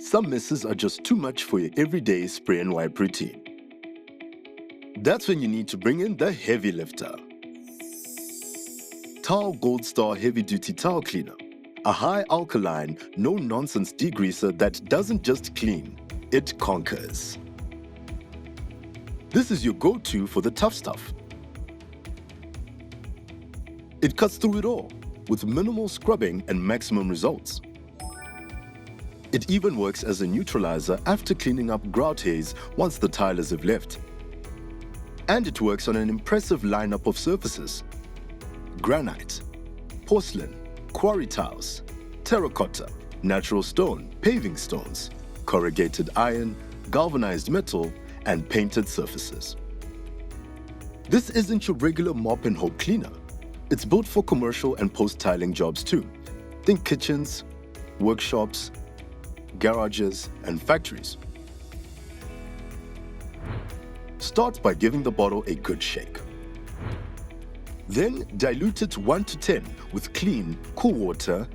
Some messes are just too much for your everyday spray and wipe routine. That's when you need to bring in the heavy lifter. Tal Goldstar Heavy Duty Towel Cleaner. A high-alkaline, no-nonsense degreaser that doesn't just clean, it conquers. This is your go-to for the tough stuff. It cuts through it all, with minimal scrubbing and maximum results. It even works as a neutralizer after cleaning up grout hairs once the tilers have left. And it works on an impressive lineup of surfaces: granite, porcelain, quarry tiles, terracotta, natural stone, paving stones, corrugated iron, galvanized metal, and painted surfaces. This isn't your regular mop and hope cleaner. It's built for commercial and post-tiling jobs too. Think kitchens, workshops, garages, and factories. Start by giving the bottle a good shake. Then dilute it 1 to 10 with clean, cool water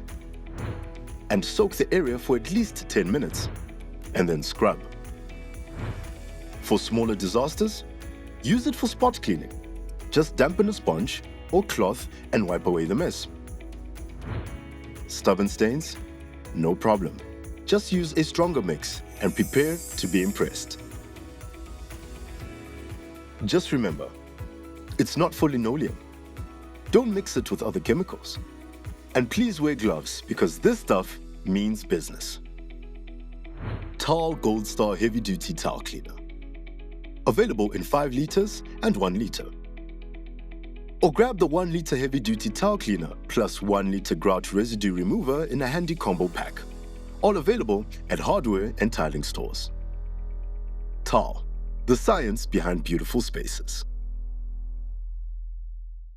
and soak the area for at least 10 minutes, and then scrub. For smaller disasters, use it for spot cleaning. Just dampen a sponge or cloth and wipe away the mess. Stubborn stains? No problem. Just use a stronger mix and prepare to be impressed. Just remember, it's not for linoleum. Don't mix it with other chemicals. And please wear gloves because this stuff means business. Tal Goldstar Heavy Duty Towel Cleaner. Available in 5 liters and 1 liter. Or grab the 1 liter Heavy Duty Towel Cleaner plus 1 liter grout residue remover in a handy combo pack. All available at hardware and tiling stores. Tal, the science behind beautiful spaces.